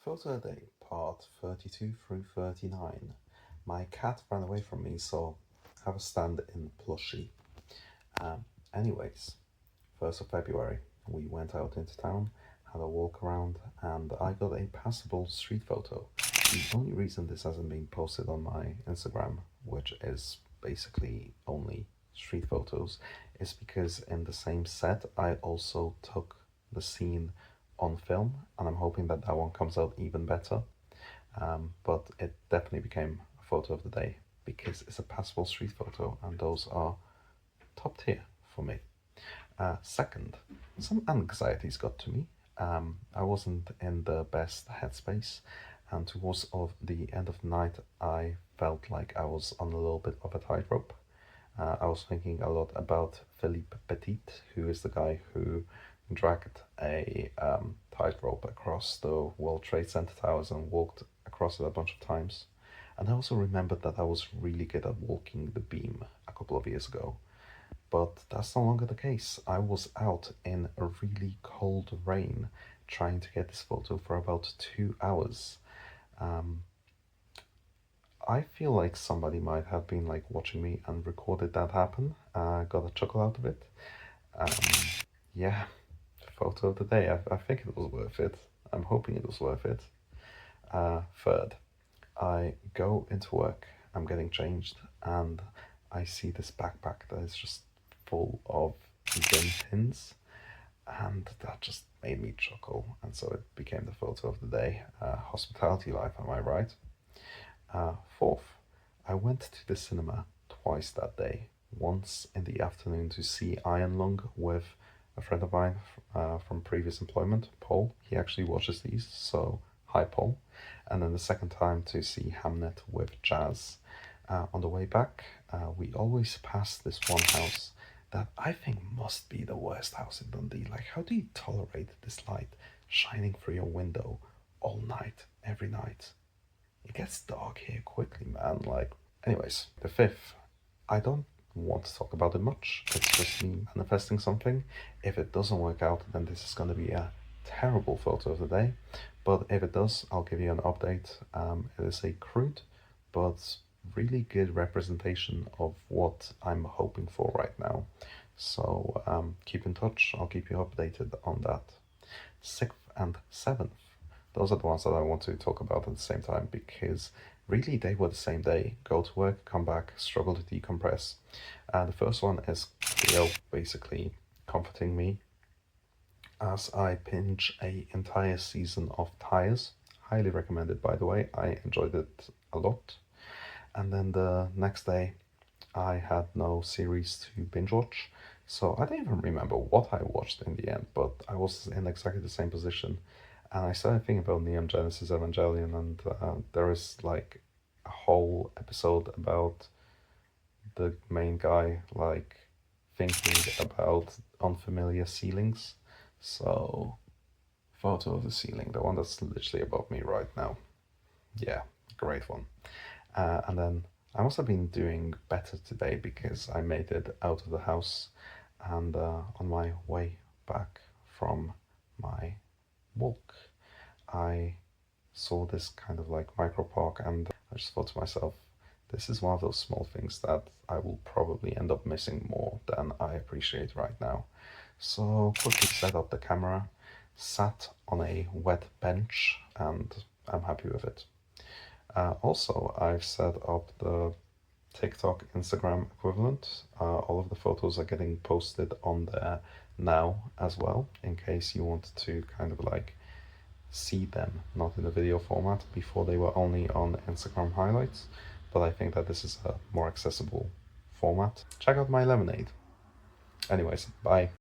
Photo a day, part 32 through 39. My cat ran away from me, so I have a stand-in plushie. Anyways, 1st of February, we went out into town, had a walk around, and I got a passable street photo. The only reason this hasn't been posted on my Instagram, which is basically only street photos, is because in the same set I also took the scene on film, and I'm hoping that that one comes out even better. But it definitely became a photo of the day because it's a passable street photo, and those are top tier for me. Second, some anxieties got to me. I wasn't in the best headspace, and towards of the end of the night, I felt like I was on a little bit of a tightrope. I was thinking a lot about Philippe Petit, who is the guy who dragged a tightrope across the World Trade Center towers and walked across it a bunch of times. And I also remembered that I was really good at walking the beam a couple of years ago. But that's no longer the case. I was out in a really cold rain trying to get this photo for about 2 hours. I feel like somebody might have been like watching me and recorded that happen. Got a chuckle out of it. Yeah, photo of the day. I think it was worth it. I'm hoping it was worth it. Third, I go into work. I'm getting changed, and I see this backpack that is just full of gun pins, and that just made me chuckle, and so it became the photo of the day. Hospitality life, am I right? Fourth, I went to the cinema twice that day. Once in the afternoon to see Iron Lung with a friend of mine from previous employment, Paul. He actually watches these, so hi Paul. And then the second time to see Hamnet with Jazz. On the way back, we always pass this one house that I think must be the worst house in Dundee. Like, how do you tolerate this light shining through your window all night, every night? It gets dark here quickly, man. Like, anyways, the fifth, I don't want to talk about it much. It's just me manifesting something. If it doesn't work out, then this is going to be a terrible photo of the day. But if it does, I'll give you an update. It is a crude, but really good representation of what I'm hoping for right now. So keep in touch. I'll keep you updated on that. 6th and 7th. Those are the ones that I want to talk about at the same time because really they were the same day. Go to work, come back, struggle to decompress. The first one is Cleo basically comforting me as I binge a entire season of Tires. Highly recommended, by the way. I enjoyed it a lot. And then the next day, I had no series to binge watch. So I don't even remember what I watched in the end, but I was in exactly the same position. And I started thinking about Neon Genesis Evangelion, and there is like a whole episode about the main guy like thinking about unfamiliar ceilings. So, photo of the ceiling, the one that's literally above me right now. Yeah, great one. And then I must have been doing better today because I made it out of the house, and on my way back from my walk, I saw this kind of like micro park, and I just thought to myself, this is one of those small things that I will probably end up missing more than I appreciate right now. So quickly set up the camera, sat on a wet bench, and I'm happy with it. Also, I've set up the TikTok, Instagram equivalent. All of the photos are getting posted on there now as well, in case you want to kind of like see them, not in the video format. Before they were only on Instagram highlights, but I think that this is a more accessible format. Check out my lemonade. Anyways, bye.